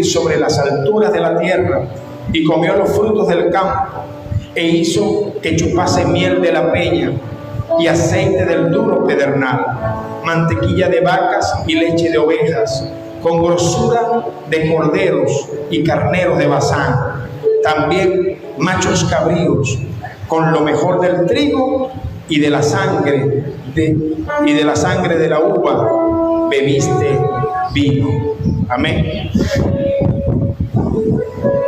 sobre las alturas de la tierra, y comió los frutos del campo, e hizo que chupase miel de la peña y aceite del duro pedernal, mantequilla de vacas y leche de ovejas, con grosura de corderos y carneros de Basán, también machos cabríos, con lo mejor del trigo y de la sangre de la uva bebiste vino. Amén.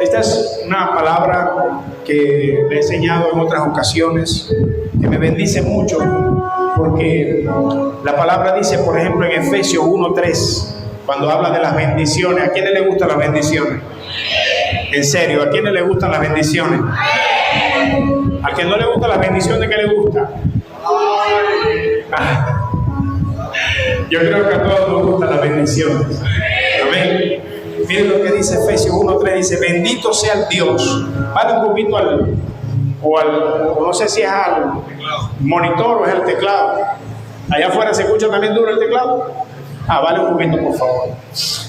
Esta es una palabra que le he enseñado en otras ocasiones, que me bendice mucho, porque la palabra dice, por ejemplo, en Efesios 1:3, cuando habla de las bendiciones. ¿A quiénes les gustan las bendiciones? En serio, ¿a quiénes les gustan las bendiciones? ¿A quien no le gustan las bendiciones, qué le gusta? Yo creo que a todos nos gustan las bendiciones. Amén. Miren lo que dice Efesios 1:3, dice: bendito sea el Dios. Vale un poquito o no sé si es al monitor o es el teclado. Allá afuera se escucha también duro el teclado. Vale un poquito, por favor.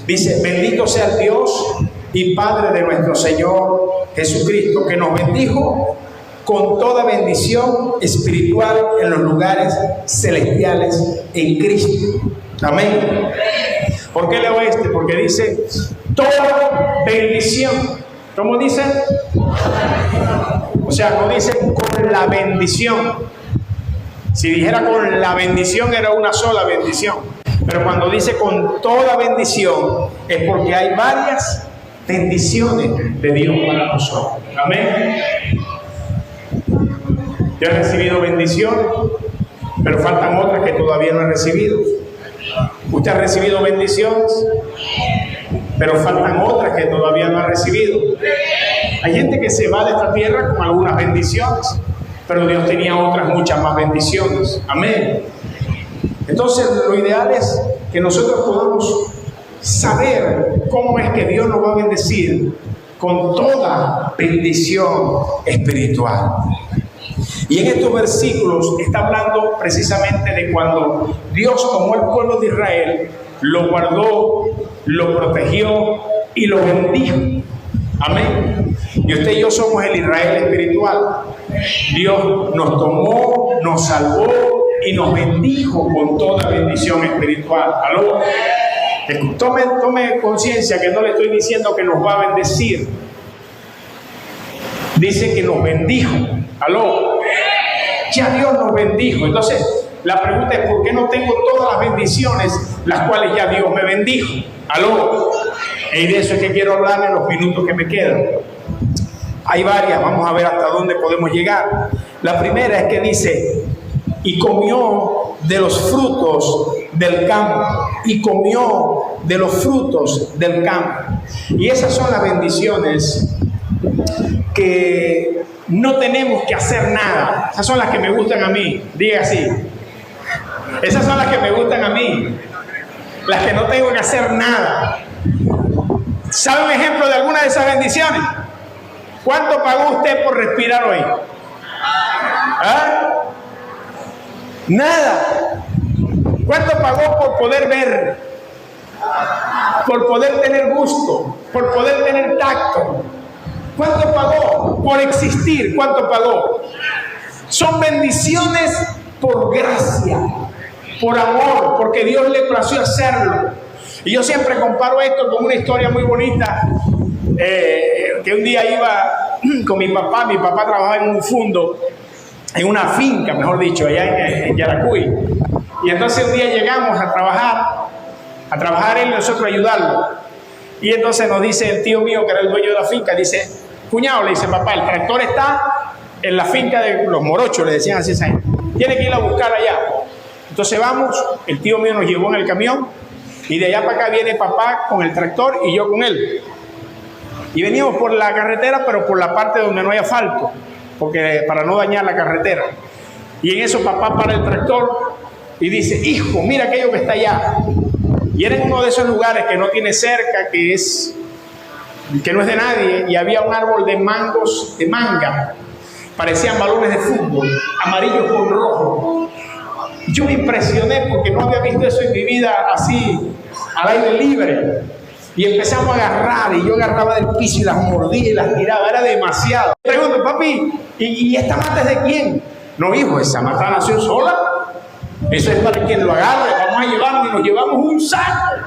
Dice: bendito sea el Dios y Padre de nuestro Señor Jesucristo, que nos bendijo con toda bendición espiritual en los lugares celestiales en Cristo. Amén. ¿Por qué leo este? Porque dice toda bendición. ¿Cómo dice? O sea, no dice con la bendición. Si dijera con la bendición, era una sola bendición. Pero cuando dice con toda bendición, es porque hay varias bendiciones de Dios para nosotros. Amén. Yo he recibido bendiciones, pero faltan otras que todavía no he recibido. Usted ha recibido bendiciones, pero faltan otras que todavía no ha recibido. Hay gente que se va de esta tierra con algunas bendiciones, pero Dios tenía otras muchas más bendiciones. Amén. Entonces, lo ideal es que nosotros podamos saber cómo es que Dios nos va a bendecir con toda bendición espiritual. Y en estos versículos está hablando precisamente de cuando Dios tomó el pueblo de Israel, lo guardó, lo protegió y lo bendijo. Amén. Y usted y yo somos el Israel espiritual. Dios nos tomó, nos salvó y nos bendijo con toda bendición espiritual. ¿Aló? Tome conciencia que no le estoy diciendo que nos va a bendecir. Dice que nos bendijo. ¿Aló? Ya Dios nos bendijo. Entonces, la pregunta es: ¿por qué no tengo todas las bendiciones las cuales ya Dios me bendijo? ¿Aló? Y de eso es que quiero hablar en los minutos que me quedan. Hay varias, vamos a ver hasta dónde podemos llegar. La primera es que dice: y comió de los frutos del campo. Y comió de los frutos del campo. Y esas son las bendiciones que no tenemos que hacer nada. Esas son las que me gustan a mí. Diga así. Esas son las que me gustan a mí. Las que no tengo que hacer nada. ¿Sabe un ejemplo de alguna de esas bendiciones? ¿Cuánto pagó usted por respirar hoy? Nada. ¿Cuánto pagó por poder ver? Por poder tener gusto, por poder tener tacto. ¿Cuánto pagó por existir? ¿Cuánto pagó? Son bendiciones por gracia, por amor, porque Dios le plació hacerlo. Y yo siempre comparo esto con una historia muy bonita, que un día iba con mi papá. Mi papá trabajaba en un fondo, en una finca, mejor dicho, allá en Yaracuy. Y entonces un día llegamos a trabajar él y nosotros ayudarlo. Y entonces nos dice el tío mío, que era el dueño de la finca, dice: cuñado, le dice papá, el tractor está en la finca de los morochos, le decían así, tiene que ir a buscar allá. Entonces vamos, el tío mío nos llevó en el camión, y de allá para acá viene papá con el tractor y yo con él. Y veníamos por la carretera, pero por la parte donde no hay asfalto, porque para no dañar la carretera. Y en eso papá para el tractor y dice: hijo, mira aquello que está allá. Y era en uno de esos lugares que no tiene cerca, que no es de nadie, y había un árbol de mangos, de manga, parecían balones de fútbol, amarillos con rojo. Yo me impresioné porque no había visto eso en mi vida así, al aire libre. Y empezamos a agarrar, y yo agarraba del piso y las mordía y las tiraba, era demasiado. Pregunto, papi, ¿y esta mata es de quién? No, hijo, esa mata nació sola. Eso es para quien lo agarre, vamos a llevarlo y nos llevamos un saco.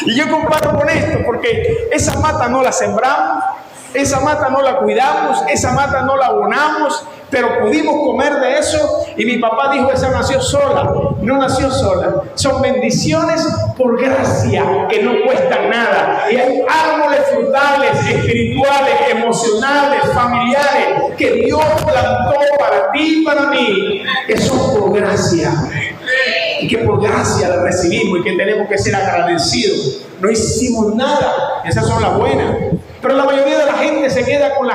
Y yo comparo con esto, porque esa mata no la sembramos, esa mata no la cuidamos, esa mata no la abonamos, pero pudimos comer de eso. Y mi papá dijo, esa nació sola. No nació sola, son bendiciones por gracia que no cuestan nada. Y hay árboles frutales, espirituales, emocionales, familiares que Dios plantó para ti y para mí, que son por gracia, y que por gracia la recibimos y que tenemos que ser agradecidos. No hicimos nada, esas son las buenas. Pero la mayoría de la gente se queda con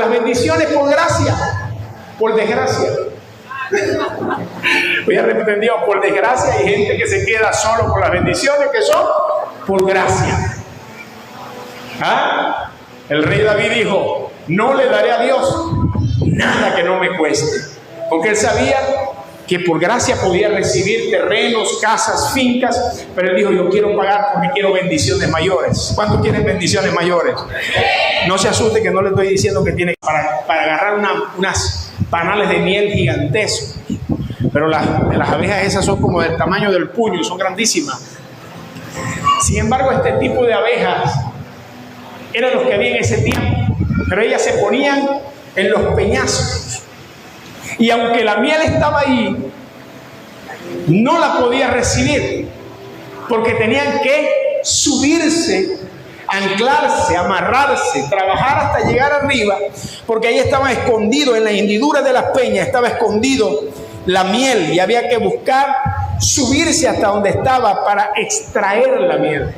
las bendiciones por gracia, por desgracia. Voy a repetir, Dios, por desgracia hay gente que se queda solo por las bendiciones que son por gracia. ¿Ah? El rey David dijo, no le daré a Dios nada que no me cueste, porque él sabía que por gracia podía recibir terrenos, casas, fincas, pero él dijo, yo quiero pagar porque quiero bendiciones mayores. ¿Cuántos quieren bendiciones mayores? No se asuste que no le estoy diciendo que tiene para agarrar unas panales de miel gigantescos, pero las abejas esas son como del tamaño del puño, son grandísimas. Sin embargo, este tipo de abejas eran los que había en ese tiempo, pero ellas se ponían en los peñascos. Y aunque la miel estaba ahí, no la podía recibir, porque tenían que subirse, anclarse, amarrarse, trabajar hasta llegar arriba, porque ahí estaba escondido, en la hendidura de las peñas estaba escondido la miel, y había que buscar subirse hasta donde estaba para extraer la miel.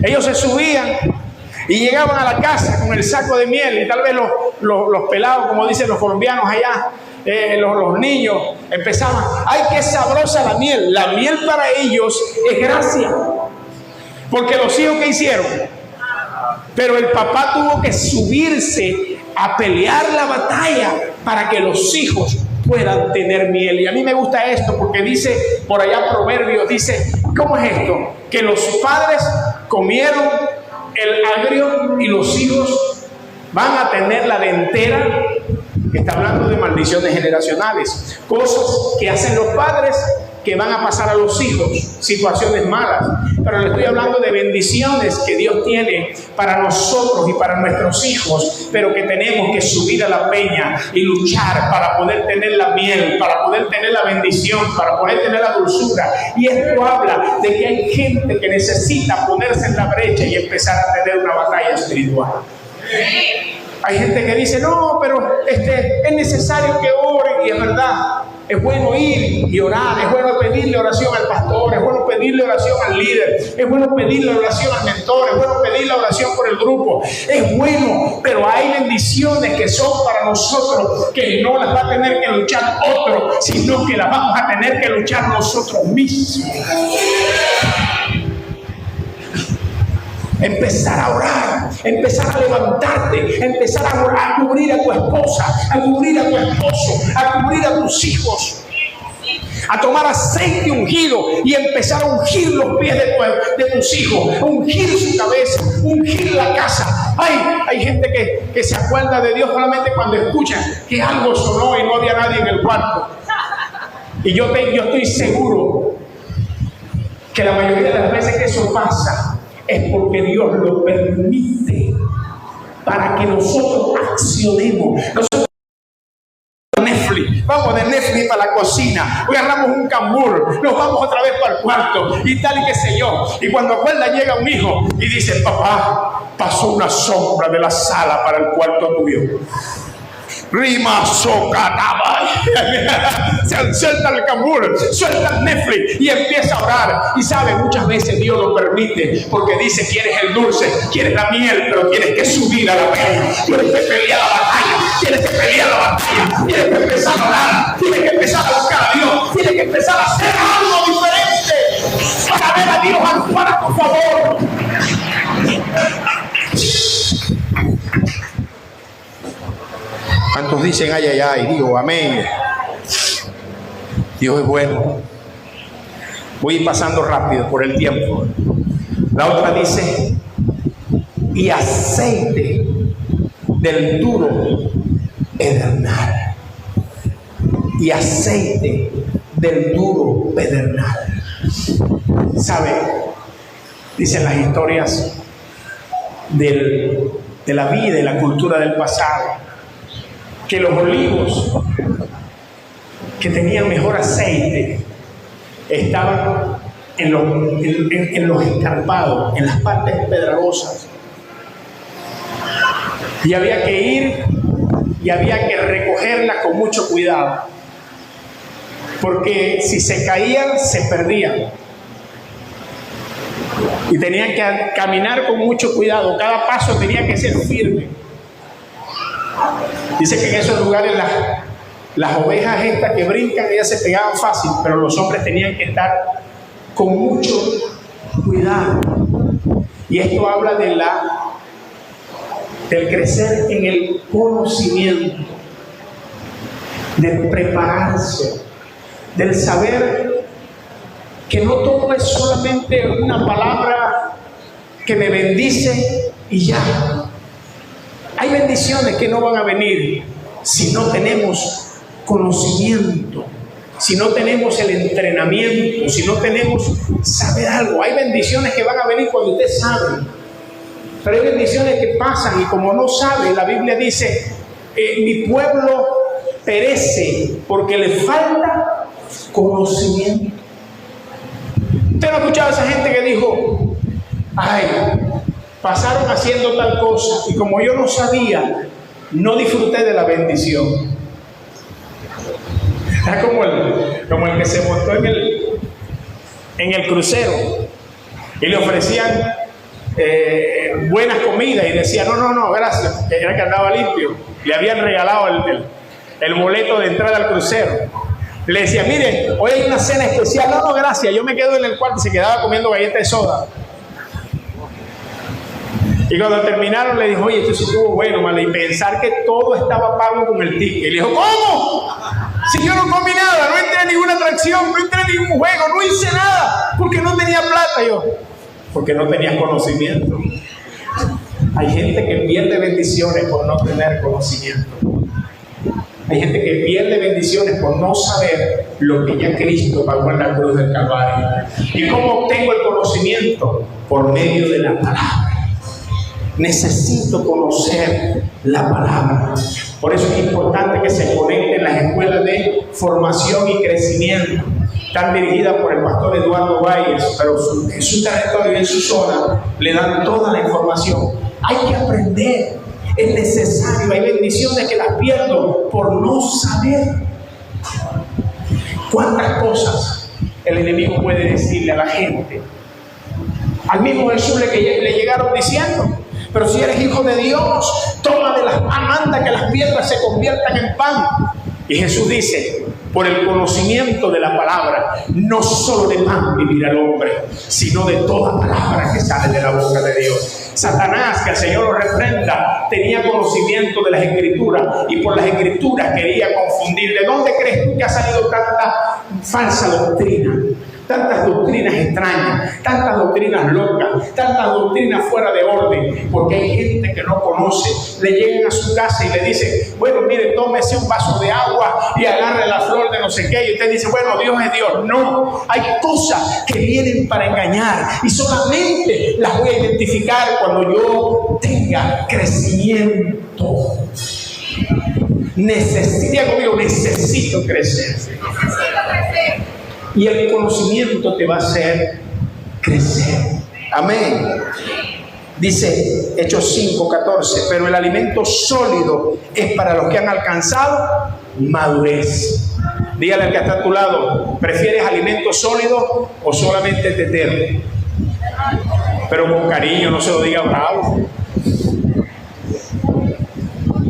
Ellos se subían y llegaban a la casa con el saco de miel, y tal vez los pelados, como dicen los colombianos allá, los niños empezaban, ¡ay, qué sabrosa la miel! La miel para ellos es gracia, porque los hijos, ¿qué hicieron? Pero el papá tuvo que subirse a pelear la batalla para que los hijos puedan tener miel. Y a mí me gusta esto porque dice, por allá Proverbios dice, ¿cómo es esto? Que los padres comieron el agrio y los hijos van a tener la dentera. Está hablando de maldiciones generacionales, cosas que hacen los padres que van a pasar a los hijos, situaciones malas. Pero le estoy hablando de bendiciones que Dios tiene para nosotros y para nuestros hijos, pero que tenemos que subir a la peña y luchar para poder tener la miel, para poder tener la bendición, para poder tener la dulzura. Y esto habla de que hay gente que necesita ponerse en la brecha y empezar a tener una batalla espiritual. Hay gente que dice, no, pero es necesario que oren, y es verdad. Es bueno ir y orar, es bueno pedirle oración al pastor, es bueno pedirle oración al líder, es bueno pedirle oración al mentor, es bueno pedirle oración por el grupo. Es bueno, pero hay bendiciones que son para nosotros que no las va a tener que luchar otro, sino que las vamos a tener que luchar nosotros mismos. Empezar a orar, empezar a levantarte, empezar a orar, a cubrir a tu esposa, a cubrir a tu esposo, a cubrir a tus hijos, a tomar aceite ungido y empezar a ungir los pies de tus hijos, a ungir su cabeza, ungir la casa. Hay gente que se acuerda de Dios solamente cuando escucha que algo sonó y no había nadie en el cuarto. Y yo estoy seguro que la mayoría de las veces que eso pasa es porque Dios lo permite para que nosotros accionemos. Nosotros vamos de Netflix para la cocina, agarramos un cambur, nos vamos otra vez para el cuarto y tal y qué sé yo. Y cuando acuerda llega un hijo y dice, papá, pasó una sombra de la sala para el cuarto tuyo. Rima socanaba. Suelta el cambur, suelta el Netflix y empieza a orar. Y sabe, muchas veces Dios lo permite porque dice, quieres el dulce, quieres la miel, pero tienes que subir a la peña, tienes que pelear la batalla, tienes que pelear la batalla, tienes que empezar a orar, tienes que empezar a buscar a Dios, tienes que empezar a hacer algo diferente para ver a Dios actuar a tu favor. ¿Cuántos dicen ay, ay, ay? Digo, amén. Dios es bueno. Voy a ir pasando rápido por el tiempo. La otra dice, y aceite del duro pedernal. Y aceite del duro pedernal. ¿Sabe? Dicen las historias de la vida y la cultura del pasado, que los olivos que tenían mejor aceite estaban en los escarpados, en las partes pedregosas. Y había que ir y había que recogerlas con mucho cuidado, porque si se caían, se perdían. Y tenían que caminar con mucho cuidado, cada paso tenía que ser firme. Dice que en esos lugares las ovejas estas que brincan, ellas se pegaban fácil, pero los hombres tenían que estar con mucho cuidado. Y esto habla del crecer en el conocimiento, del prepararse, del saber que no todo es solamente una palabra que me bendice y ya. Hay bendiciones que no van a venir si no tenemos conocimiento, si no tenemos el entrenamiento, si no tenemos saber algo. Hay bendiciones que van a venir cuando usted sabe, pero hay bendiciones que pasan y como no sabe, la Biblia dice, mi pueblo perece porque le falta conocimiento. Usted no ha escuchado a esa gente que dijo, ay, pasaron haciendo tal cosa y como yo no sabía, no disfruté de la bendición. Es como el que se montó en el crucero y le ofrecían buenas comidas y decía, no, gracias, era que andaba limpio. Le habían regalado el boleto de entrada al crucero. Le decía, miren, hoy hay una cena especial. No, gracias, yo me quedo en el cuarto. Y se quedaba comiendo galletas de soda. Y cuando terminaron le dijo, oye, esto sí estuvo bueno, mano. Y pensar que todo estaba pago con el ticket. Y le dijo, ¿cómo? Si yo no comí nada, no entré a ninguna atracción, no entré a ningún juego, no hice nada, porque no tenía plata. Yo, porque no tenías conocimiento. Hay gente que pierde bendiciones por no tener conocimiento. Hay gente que pierde bendiciones por no saber lo que ya Cristo pagó en la cruz del Calvario. ¿Y cómo obtengo el conocimiento? Por medio de la palabra. Necesito conocer la palabra. Por eso es importante que se conecten las escuelas de formación y crecimiento. Están dirigidas por el pastor Eduardo Valles, pero en su territorio y en su zona le dan toda la información. Hay que aprender. Es necesario. Hay bendiciones que las pierdo por no saber. ¿Cuántas cosas el enemigo puede decirle a la gente? Al mismo Jesús le llegaron diciendo, pero si eres hijo de Dios, toma de las pan, manda que las piedras se conviertan en pan. Y Jesús dice, por el conocimiento de la palabra, no solo de pan vivirá el hombre, sino de toda palabra que sale de la boca de Dios. Satanás, que el Señor lo reprenda, tenía conocimiento de las Escrituras y por las Escrituras quería confundir. ¿De dónde crees tú que ha salido tanta falsa doctrina? Tantas doctrinas extrañas, tantas doctrinas locas, tantas doctrinas fuera de orden, porque hay gente que no conoce. Le llegan a su casa y le dicen, bueno, mire, tómese un vaso de agua y agarre la flor de no sé qué, y usted dice, bueno, Dios es Dios. No, hay cosas que vienen para engañar y solamente las voy a identificar cuando yo tenga crecimiento. Necesito crecer. Y el conocimiento te va a hacer crecer. Amén. Dice Hechos 5:14, pero el alimento sólido es para los que han alcanzado madurez. Dígale al que está a tu lado, ¿prefieres alimento sólido o solamente tetero? Pero con cariño, no se lo diga bravo.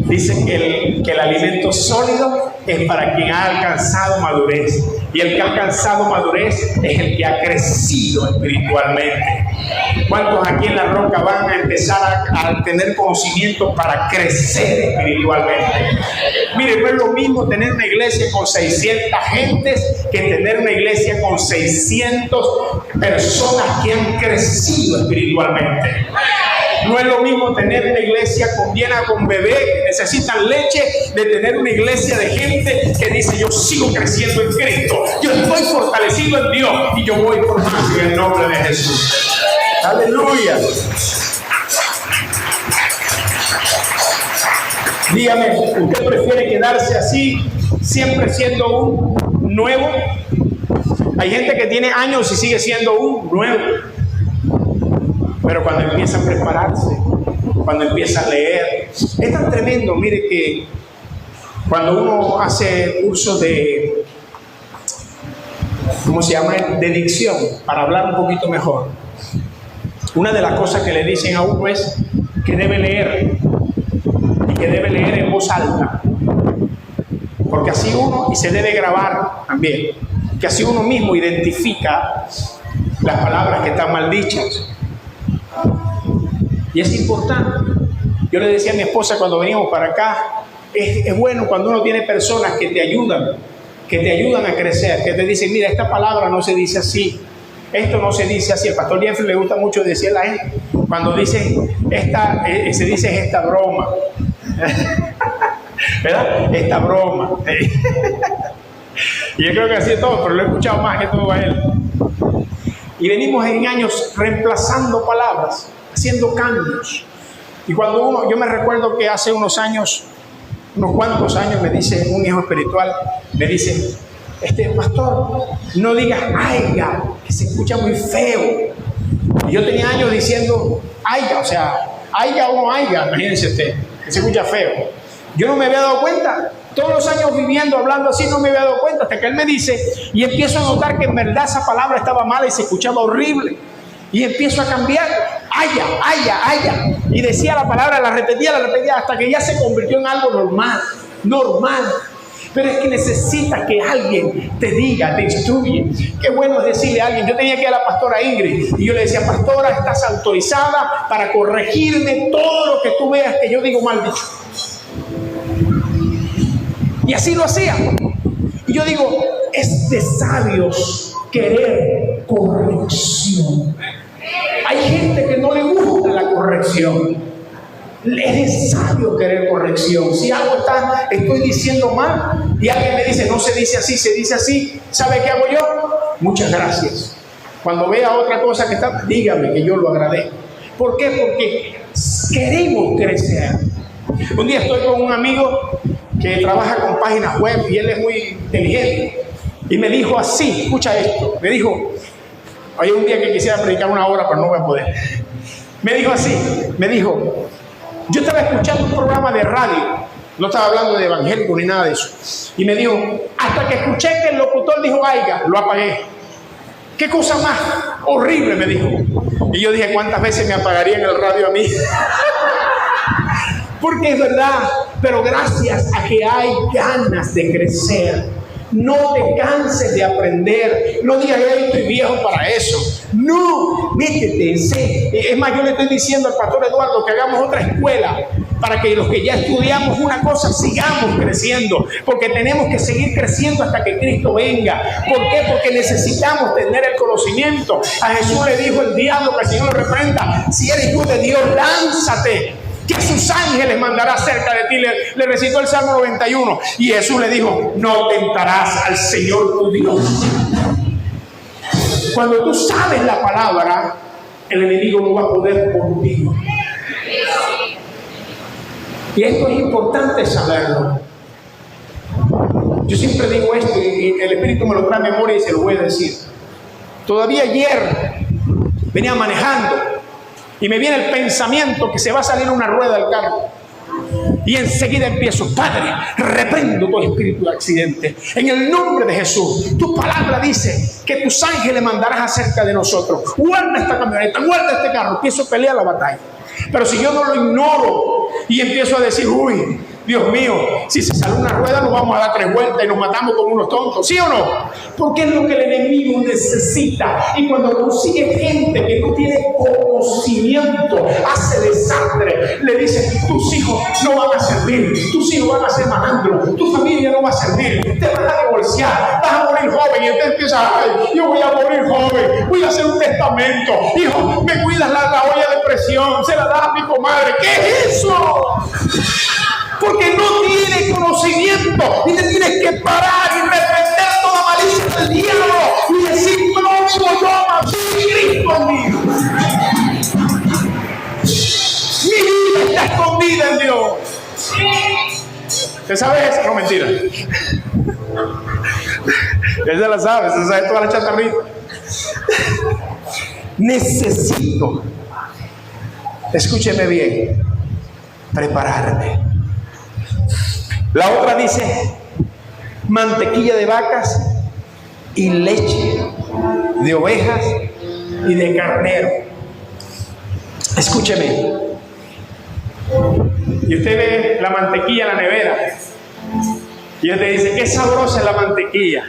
Dice que el alimento sólido es para quien ha alcanzado madurez. Y el que ha alcanzado madurez es el que ha crecido espiritualmente. ¿Cuántos aquí en La Roca van empezar a tener conocimiento para crecer espiritualmente. Mire, no es lo mismo tener una iglesia con 600 gentes que tener una iglesia con 600 personas que han crecido espiritualmente. No es lo mismo tener una iglesia llena con bebés que necesitan leche, de tener una iglesia de gente que dice: yo sigo creciendo en Cristo, yo estoy fortalecido en Dios y yo voy por más en el nombre de Jesús. Aleluya. Dígame, ¿usted prefiere quedarse así, siempre siendo un nuevo? Hay gente que tiene años y sigue siendo un nuevo. Pero cuando empieza a prepararse, cuando empieza a leer, es tan tremendo. Mire que cuando uno hace curso de, ¿cómo se llama?, de dicción, para hablar un poquito mejor, una de las cosas que le dicen a uno es que debe leer, y que debe leer en voz alta, porque así uno, y se debe grabar también, que así uno mismo identifica las palabras que están mal dichas. Y es importante. Yo le decía a mi esposa cuando veníamos para acá, es bueno cuando uno tiene personas que te ayudan a crecer, que te dicen: mira, esta palabra no se dice así, esto no se dice así. El pastor Jeffrey le gusta mucho decir a la gente, cuando dice se dice esta broma, ¿verdad? Esta broma. Y yo creo que así es todo, pero lo he escuchado más que todo a él. Y venimos en años reemplazando palabras, haciendo cambios. Y cuando yo me recuerdo que hace unos cuantos años, me dice un hijo espiritual, me dice: pastor, no digas aiga, que se escucha muy feo. Y yo tenía años diciendo aiga, o sea, aiga o no aiga, imagínense usted, que se escucha feo. Yo no me había dado cuenta, todos los años viviendo, hablando así, no me había dado cuenta, hasta que él me dice, y empiezo a notar que en verdad esa palabra estaba mala y se escuchaba horrible. Y empiezo a cambiar, haya, haya, haya. Y decía la palabra, la repetía, hasta que ya se convirtió en algo normal. Pero es que necesitas que alguien te diga, te instruye. Qué bueno es decirle a alguien. Yo tenía que ir a la pastora Ingrid y yo le decía: pastora, estás autorizada para corregirme todo lo que tú veas que yo digo mal dicho. Y así lo hacía. Y yo digo, es de sabios querer corrección. Hay gente que no le gusta la corrección. Es sabio querer corrección. Si algo estoy diciendo mal y alguien me dice: no se dice así, se dice así, ¿sabe qué hago yo? Muchas gracias. Cuando vea otra cosa que está, dígame, que yo lo agradezco. ¿Por qué? Porque queremos crecer. Un día estoy con un amigo que trabaja con páginas web y él es muy inteligente. Y me dijo así, escucha esto, me dijo, hay un día que quisiera predicar 1 hora, pero no voy a poder. Me dijo así, yo estaba escuchando un programa de radio, no estaba hablando de evangélico ni nada de eso. Y me dijo, hasta que escuché que el locutor dijo aiga, lo apagué. ¿Qué cosa más horrible?, me dijo. Y yo dije, ¿cuántas veces me apagarían el radio a mí? Porque es verdad, pero gracias a que hay ganas de crecer. No te canses de aprender. No digas, yo estoy viejo para eso. No, métete en serio. Es más, yo le estoy diciendo al pastor Eduardo que hagamos otra escuela para que los que ya estudiamos una cosa sigamos creciendo, porque tenemos que seguir creciendo hasta que Cristo venga. ¿Por qué? Porque necesitamos tener el conocimiento. A Jesús le dijo el diablo, que el Señor lo reprenda: si eres hijo de Dios, lánzate, que sus ángeles mandará cerca de ti. Le recitó el Salmo 91 y Jesús le dijo: no tentarás al Señor tu Dios. Cuando tú sabes la palabra, el enemigo no va a poder contigo. Y esto es importante saberlo. Yo siempre digo esto y el Espíritu me lo trae a memoria y se lo voy a decir. Todavía ayer venía manejando y me viene el pensamiento que se va a salir una rueda del carro. Y enseguida empiezo: Padre, reprendo todo espíritu de accidente. En el nombre de Jesús, tu palabra dice que tus ángeles mandarás acerca de nosotros. Guarda esta camioneta, guarda este carro. Empiezo a pelear la batalla. Pero si yo no lo ignoro y empiezo a decir: uy, Dios mío, si se sale una rueda nos vamos a dar 3 vueltas y nos matamos como unos tontos, ¿sí o no? Porque es lo que el enemigo necesita. Y cuando consigue gente que no tiene conocimiento, hace de le dicen, tus hijos no van a servir, tus hijos van a ser malandros, tu familia no va a servir, te van a divorciar, vas a morir joven. Y usted empieza, ay, yo voy a morir joven, voy a hacer un testamento, hijo, me cuidas la olla de presión, se la das a mi comadre. ¿Qué es eso? Porque no tiene conocimiento y te tienes que parar y reprender toda malicia del diablo y decir, no yo nací Cristo en mí. Mi vida está escondida en Dios. ¿Usted sabe eso? No, mentira. Él se la sabe, se sabe toda la chatarrita. Necesito, escúcheme bien, prepararme. La otra dice mantequilla de vacas y leche de ovejas y de carnero. Escúcheme. Y usted ve la mantequilla en la nevera y usted dice, qué sabrosa es la mantequilla.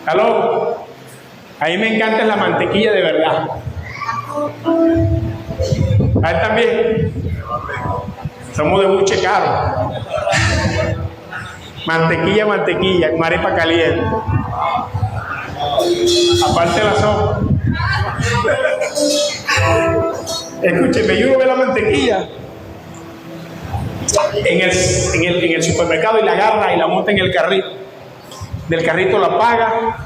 ¿Aló? A mí me encanta la mantequilla de verdad. A él también. Somos de buche caro. Mantequilla, con arepa caliente. Aparte de la sopa. Escúcheme, yo veo la mantequilla en el supermercado y la agarra y la monta en el carrito. Del carrito la paga,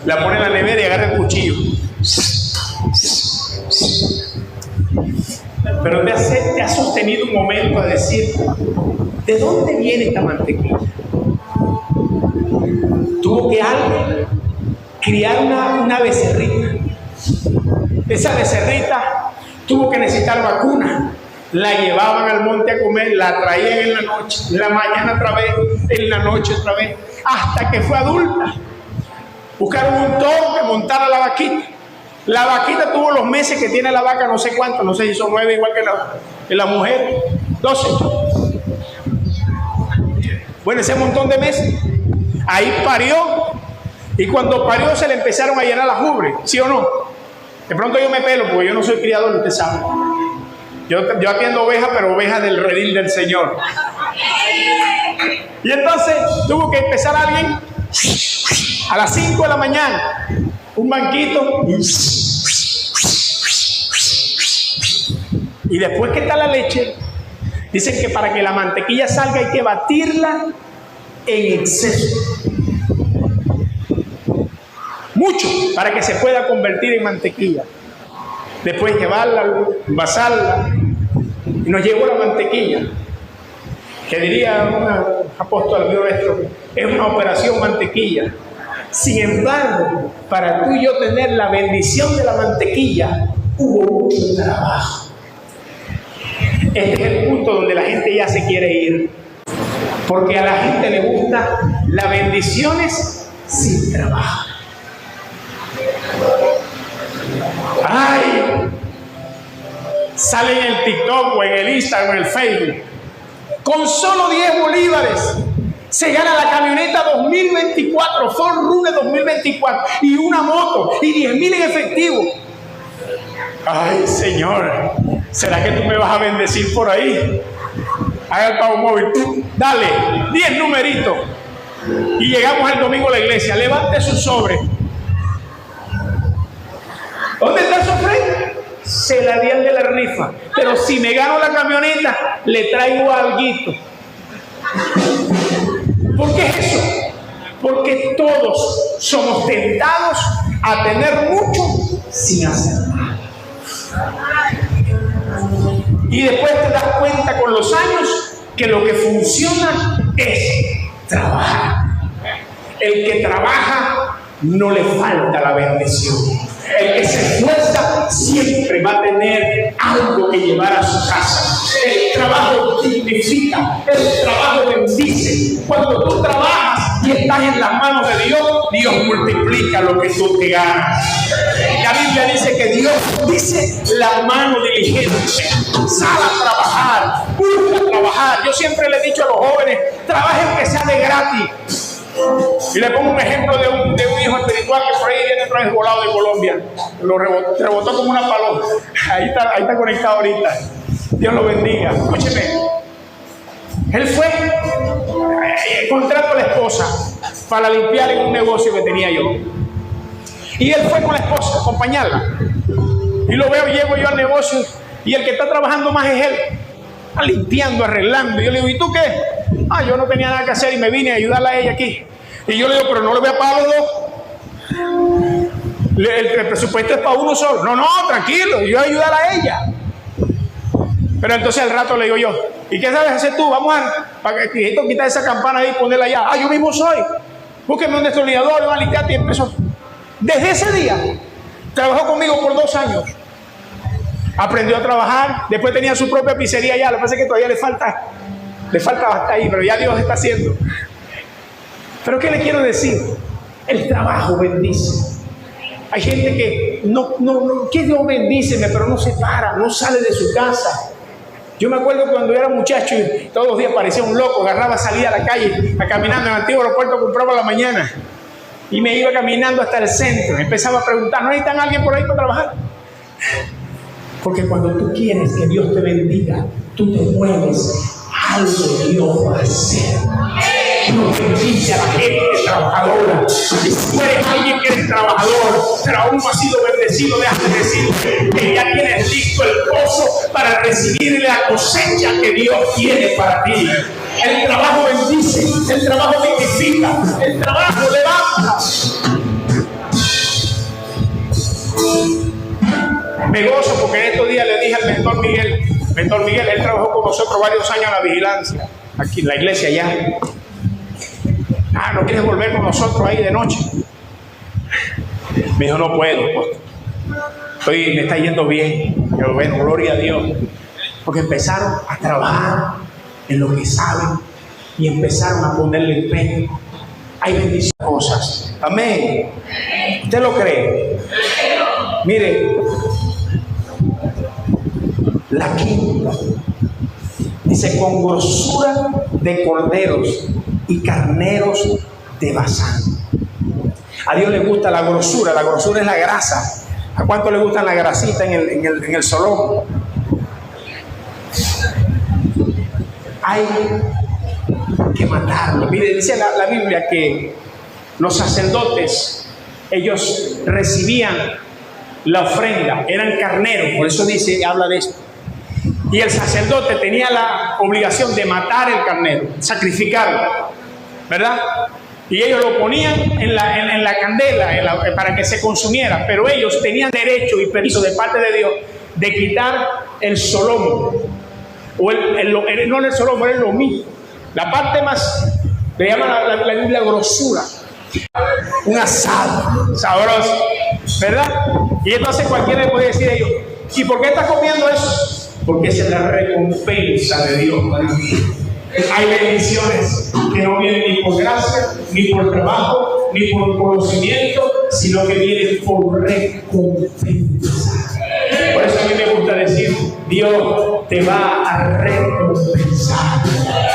la pone en la nevera y agarra el cuchillo. Pero te ha sostenido un momento a decir, ¿de dónde viene esta mantequilla? Tuvo que alguien criar una becerrita. Esa becerrita tuvo que necesitar vacuna. La llevaban al monte a comer, la traían en la noche, en la mañana otra vez, en la noche otra vez, hasta que fue adulta. Buscaron un toro que montara la vaquita. La vaquita tuvo los meses que tiene la vaca, no sé cuántos, no sé si son 9 igual que la mujer, 12. Bueno, ese montón de meses. Ahí parió, y cuando parió se le empezaron a llenar las ubres, ¿sí o no? De pronto yo me pelo, porque yo no soy criador, usted sabe. Yo atiendo ovejas, pero ovejas del redil del Señor. Y entonces tuvo que empezar alguien a las 5 de la mañana, un banquito, y después que está la leche, dicen que para que la mantequilla salga hay que batirla en exceso. Mucho, para que se pueda convertir en mantequilla. Después llevarla, envasarla, y nos llegó la mantequilla, que diría un apóstol amigo nuestro, es una operación mantequilla. Sin embargo, para tú y yo tener la bendición de la mantequilla, hubo mucho trabajo. Este es el punto donde la gente ya se quiere ir, porque a la gente le gusta las bendiciones sin trabajo. Ay, sale en el TikTok o en el Instagram o en el Facebook. Con solo 10 bolívares se gana la camioneta 2024, Ford Runner 2024 y una moto y 10,000 en efectivo. Ay, Señor, ¿será que tú me vas a bendecir por ahí? Haga el pago móvil, tú, dale, 10 numeritos. Y llegamos el domingo a la iglesia, levante su sobre. ¿Dónde está el sobre? Se la di al de la rifa. Pero si me gano la camioneta, le traigo alguito. ¿Por qué es eso? Porque todos somos tentados a tener mucho sin hacer nada. Y después te das cuenta con los años que lo que funciona es trabajar. El que trabaja no le falta la bendición. El que se esfuerza siempre va a tener algo que llevar a su casa. El trabajo dignifica, el trabajo bendice. Cuando tú trabajas y estás en las manos de Dios, Dios multiplica lo que tú te ganas. La Biblia dice que Dios dice la mano diligente. Sal a trabajar, busca trabajar. Yo siempre le he dicho a los jóvenes, trabajen que sea de gratis. Y le pongo un ejemplo de un hijo espiritual que por ahí viene otra vez volado de Colombia. Lo rebotó como una paloma. Ahí está conectado ahorita. Dios lo bendiga. Escúcheme. Él fue, contrató a la esposa para limpiar en un negocio que tenía yo. Y él fue con la esposa a acompañarla. Y lo veo, llego yo al negocio y el que está trabajando más es él. Está limpiando, arreglando. Y yo le digo, ¿y tú qué? Yo no tenía nada que hacer y me vine a ayudarla a ella aquí. Y yo le digo, pero no le voy a pagar a los dos. El presupuesto es para uno solo. No, tranquilo, yo voy a ayudar a ella. Pero entonces al rato le digo yo, ¿y qué sabes hacer tú? Vamos para que quitar esa campana ahí y ponerla allá. Yo mismo soy. Búsqueme un destornillador, un alicate y empezó. Desde ese día, trabajó conmigo por 2 años. Aprendió a trabajar, después tenía su propia pizzería allá. Lo que pasa es que todavía le falta bastante ahí, pero ya Dios está haciendo. Pero ¿qué le quiero decir? El trabajo bendice. Hay gente que que Dios bendíceme, pero no se para, no sale de su casa. Yo me acuerdo cuando era muchacho y todos los días parecía un loco, agarraba, salía a la calle, a caminar en el antiguo aeropuerto, compraba a la mañana y me iba caminando hasta el centro. Empezaba a preguntar, ¿no necesitan alguien por ahí para trabajar? Porque cuando tú quieres que Dios te bendiga, tú te mueves, algo Dios va a hacer. Dios bendice a la gente trabajadora. Y si tú eres alguien que es trabajador, pero aún no has sido bendecido, déjame decirte que ya tienes listo el pozo para recibir la cosecha que Dios tiene para ti. El trabajo bendice, el trabajo dignifica, el trabajo levanta. Me gozo porque en estos días le dije al mentor Miguel, él trabajó con nosotros varios años en la vigilancia, aquí en la iglesia allá. ¿No quieres volver con nosotros ahí de noche? Me dijo, no puedo, me está yendo bien. Pero bueno, gloria a Dios. Porque empezaron a trabajar en lo que saben y empezaron a ponerle empeño. Hay bendiciones, cosas. Amén. ¿Usted lo cree? Mire, la quinta dice, con grosura de corderos y carneros de Basán. A Dios le gusta la grosura es la grasa. ¿A cuánto le gustan la grasita en el solón? Hay que matarlo. Mire, dice la Biblia que los sacerdotes, ellos recibían la ofrenda, eran carneros, por eso habla de esto. Y el sacerdote tenía la obligación de matar el carnero, sacrificarlo, ¿verdad? Y ellos lo ponían en la candela para que se consumiera, pero ellos tenían derecho y permiso de parte de Dios de quitar el solomo, o no el solomo, era el lomito, la parte más, le llama la Biblia grosura, un asado sabroso, ¿verdad? Y entonces cualquiera le puede decir a ellos, ¿y por qué estás comiendo eso? Porque esa es la recompensa de Dios para ti. Hay bendiciones que no vienen ni por gracia, ni por trabajo, ni por conocimiento, sino que vienen por recompensa. Por eso a mí me gusta decir, Dios te va a recompensar.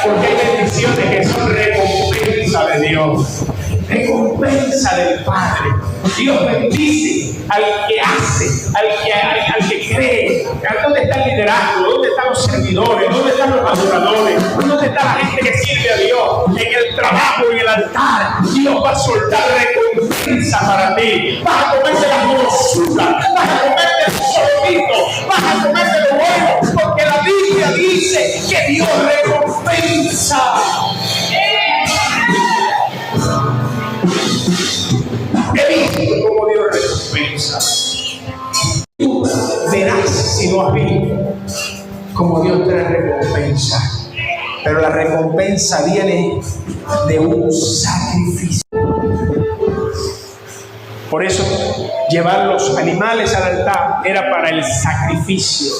Porque hay bendiciones que son recompensa de Dios. Recompensa del Padre. Dios bendice al que hace, al que cree. ¿Dónde está el liderazgo? ¿Dónde están los servidores? ¿Dónde están los adoradores? ¿Dónde está la gente que sirve a Dios? En el trabajo, en el altar, Dios va a soltar recompensa para ti. Vas a comerte las grosuras, vas a comerte los solomitos, vas a comerte lo bueno, porque la Biblia dice que Dios recompensa. He visto cómo Dios recompensa. Tú verás, si no has visto, cómo Dios te recompensa. Pero la recompensa viene de un sacrificio. Por eso, llevar los animales al altar era para el sacrificio.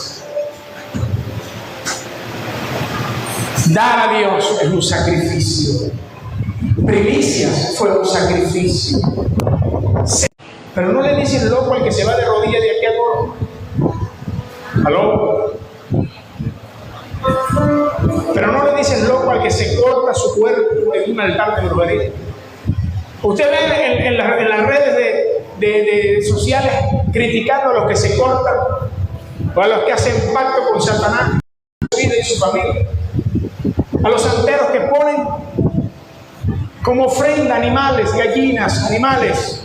Dar a Dios es un sacrificio. Primicias fue un sacrificio. Pero no le dicen loco al que se va de rodillas de aquí a todo. ¿Aló? Pero no le dicen loco al que se corta su cuerpo en un altar de brujería. Usted ve en las redes de sociales criticando a los que se cortan o a los que hacen pacto con Satanás. y su familia. A los santeros que ponen como ofrenda animales, gallinas, animales.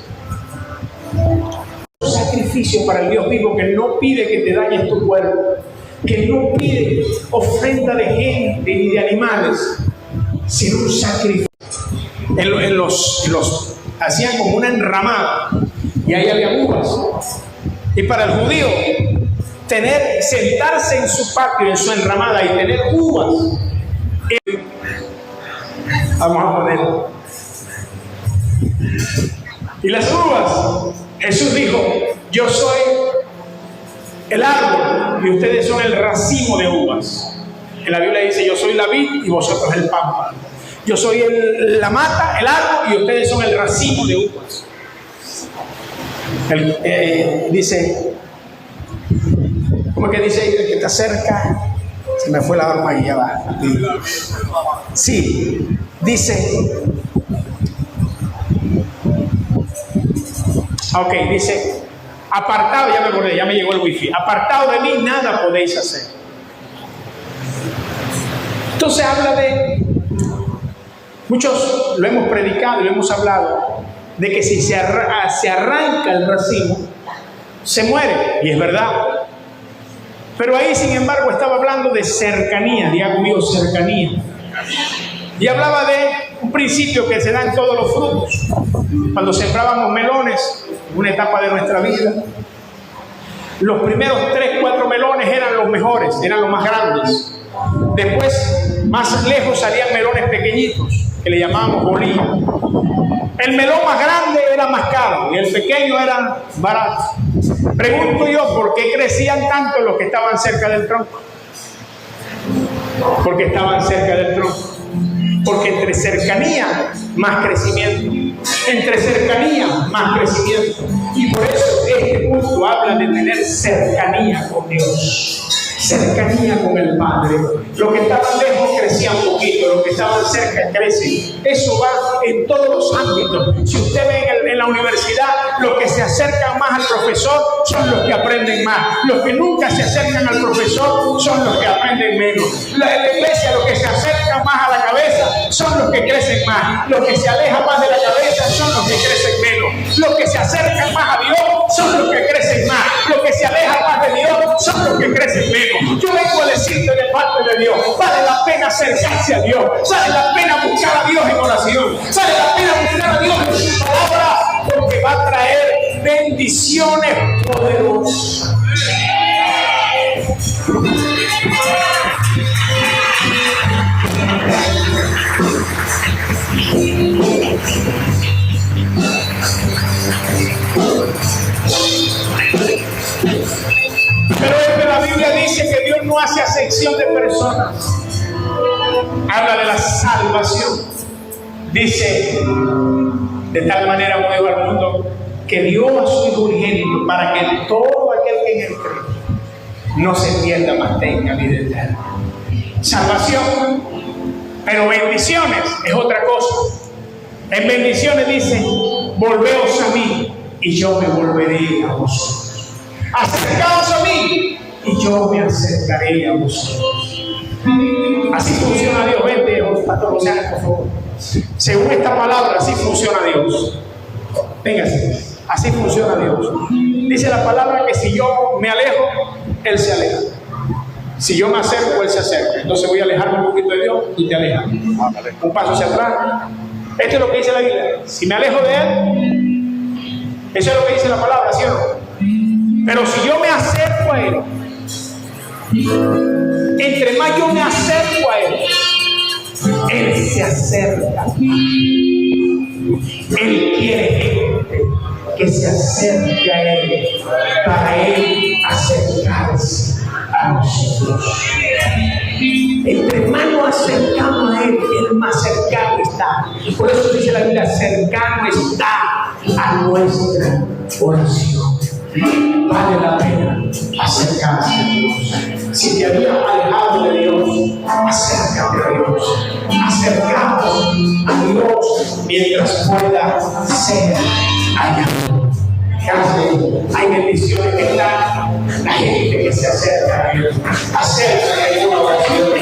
Un sacrificio para el Dios vivo que no pide que te dañes tu cuerpo, que no pide ofrenda de gente ni de animales, sino un sacrificio. En los hacían como una enramada y ahí había uvas. Y para el judío, sentarse en su patio, en su enramada y tener uvas. Vamos a poner. Y las uvas, Jesús dijo: yo soy el árbol y ustedes son el racimo de uvas. En la Biblia dice: yo soy la vid y vosotros el pámpano. Yo soy la mata, el árbol, y ustedes son el racimo de uvas. Dice, ¿cómo es que dice el que está cerca? Se me fue la arma ahí, ya va. Sí, dice, dice, apartado, ya me acordé, ya me llegó el wifi. Apartado de mí nada podéis hacer. Entonces habla de, muchos lo hemos predicado y lo hemos hablado, de que si se arranca el racimo, se muere, y es verdad. Pero ahí, sin embargo, estaba hablando de cercanía, diga conmigo, cercanía. Y hablaba de un principio que se da en todos los frutos. Cuando sembrábamos melones, en una etapa de nuestra vida, los primeros 3, 4 melones eran los mejores, eran los más grandes. Después, más lejos salían melones pequeñitos, que le llamábamos bolillos. El melón más grande era más caro y el pequeño era barato. Pregunto yo, ¿por qué crecían tanto los que estaban cerca del tronco? Porque estaban cerca del tronco. Porque entre cercanía, más crecimiento. Entre cercanía, más crecimiento. Y por eso este punto habla de tener cercanía con Dios. Cercanía con el Padre. Los que estaban lejos crecían poquito, los que estaban cerca crecen. Eso va en todos los ámbitos. Si usted ve en la universidad, los que se acercan más al profesor son los que aprenden más. Los que nunca se acercan al profesor son los que aprenden menos. En la iglesia, los que se acercan más a la cabeza son los que crecen más. Los que se alejan más de la cabeza son los que crecen menos. Los que se acercan más a Dios son los que crecen más. Los que se alejan más de Dios son los que crecen menos. Yo vengo a decirte de parte de Dios, vale la pena acercarse a Dios, vale la pena buscar a Dios en oración, vale la pena buscar a Dios en su palabra, porque va a traer bendiciones poderosas. Pero es que la Biblia dice que Dios no hace acepción de personas. Habla de la salvación. Dice, de tal manera amó Dios al mundo que dio a su Hijo unigénito para que todo aquel que en él cree no se pierda, mas tenga vida eterna. Salvación. Pero bendiciones es otra cosa. En bendiciones dice: volveos a mí y yo me volveré a vosotros. Acercaos a mí y yo me acercaré a vosotros. Así funciona Dios. Vente, pastor José, por favor. Según esta palabra, así funciona Dios. Véngase, así funciona Dios. Dice la palabra que si yo me alejo, Él se aleja. Si yo me acerco, Él se acerca. Entonces voy a alejarme un poquito de Dios y te alejas. Un paso hacia atrás. Esto es lo que dice la Biblia. Si me alejo de Él, eso es lo que dice la palabra, ¿sí o no? Pero si yo me acerco a Él, entre más yo me acerco a Él, Él se acerca. Él quiere gente que se acerque a Él para Él acercarse a nosotros. Entre más nos acercamos a Él, Él más cercano está. Y por eso dice la Biblia: cercano está a nuestra oración. Vale la pena acercarse a Dios. Si te habías alejado de Dios, acércate a Dios. Acercamos a Dios mientras pueda ser hallado. Hay bendiciones que están la gente que se acerca a Él. Acércate a una oración.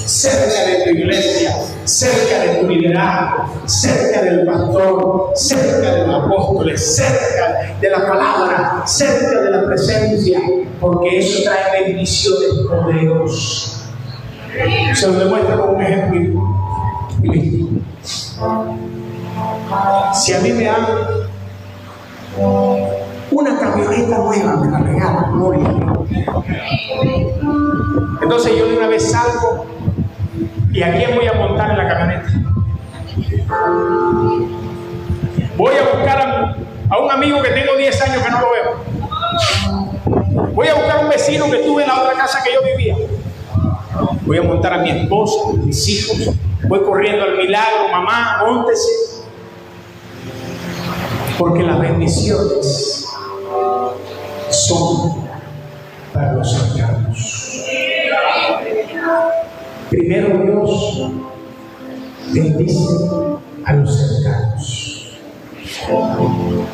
cerca de tu iglesia, cerca de tu liderazgo, cerca del pastor, cerca de los apóstoles, cerca de la palabra, cerca de la presencia, porque eso trae bendiciones poderosas. Se lo demuestra con un ejemplo. Si a mí me dan una camioneta nueva, me la regala Gloria. Entonces yo de una vez salgo, ¿y a quién voy a montar en la camioneta? Voy a buscar a un amigo que tengo 10 años que no lo veo. Voy a buscar a un vecino que tuve en la otra casa que yo vivía. Voy a montar a mi esposa, a mis hijos. Voy corriendo al milagro, mamá, móntese. Porque las bendiciones son para los cercanos. Primero Dios bendice a los cercanos.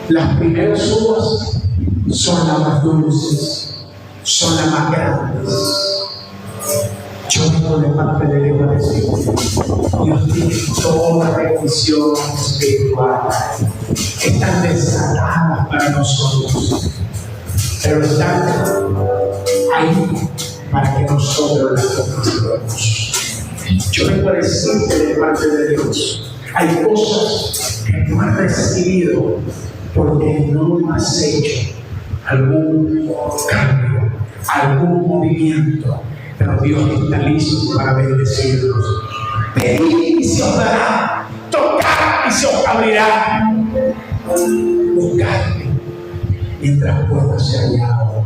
Las primeras uvas son las más dulces, son las más grandes. Yo vengo de parte de Dios a decir, Dios tiene toda bendición espiritual. Están desatadas para nosotros, pero están ahí para que nosotros las conquistemos. Yo vengo a decirte de parte de Dios, hay cosas que no has recibido porque no has hecho algún cambio, algún movimiento. Pero Dios está listo para bendecirlos. Pedid y se os dará, tocad y se os abrirá. Buscadme mientras pueda ser hallado.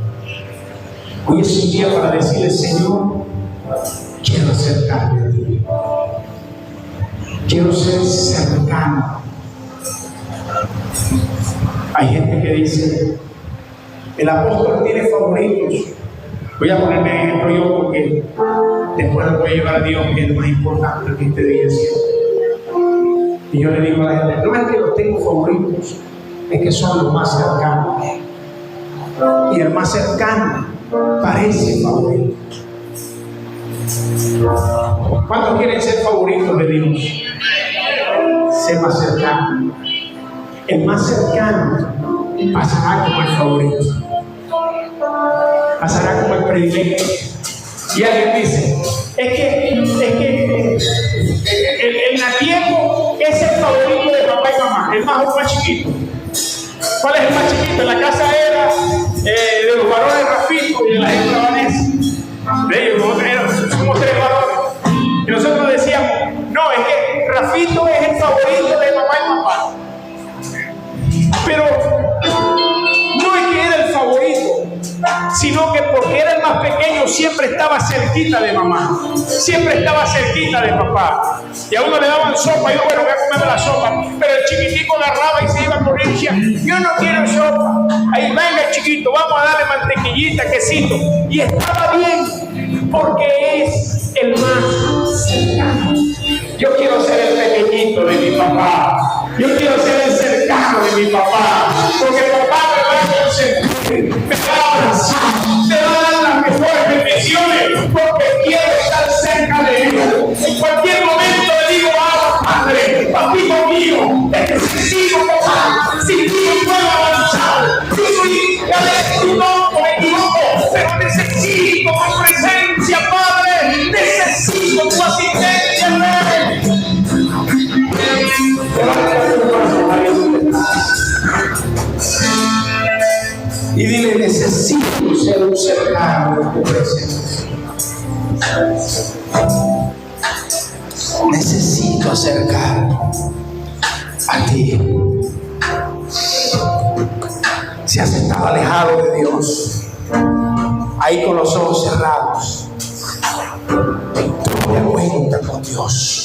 Hoy es un día para decirle, Señor, quiero acercarme a ti. Quiero ser cercano. Hay gente que dice, el apóstol tiene favoritos. Voy a ponerme ejemplo yo porque después lo voy a llevar a Dios, que es lo más importante que este día es. Y yo le digo a la gente, no es que los tengo favoritos, es que son los más cercanos. Y el más cercano parece favorito. ¿Cuántos quieren ser favoritos de Dios? Ser más cercano. El más cercano pasará como el favorito. Pasará como el predilecto. Y alguien dice, es que el nativo es el favorito de papá y mamá, el más o más chiquito. ¿Cuál es el más chiquito? En la casa era de los varones Rafito y de la hembra Vanessa. De ellos, somos 3 varones. Y nosotros decíamos, no, es que Rafito es el favorito de mamá y papá. Pero no es que era el favorito, sino que porque era el más pequeño siempre estaba cerquita de mamá, siempre estaba cerquita de papá. Y a uno le daban sopa, y yo, bueno, voy a comer la sopa, pero el chiquitico agarraba y se iba corriendo y decía, yo no quiero sopa. Ahí, venga chiquito, vamos a darle mantequillita, quesito. Y estaba bien, porque es el más cercano. Yo quiero ser el pequeñito de mi papá. Yo quiero ser el cercano de mi papá, porque papá me va a consentir, me va a abrazar, me va a dar las mejores bendiciones, porque quiero estar cerca de él. En cualquier momento le digo, Padre, papito mío, te necesito, papá, sin ti no puedo avanzar. Yo soy no me equivoco, pero necesito tu presencia, Padre, necesito tu asistencia, y dile, necesito ser un cercano de tu presencia. Necesito acercarme a ti. Si has estado alejado de Dios, ahí con los ojos cerrados, toma cuenta con Dios.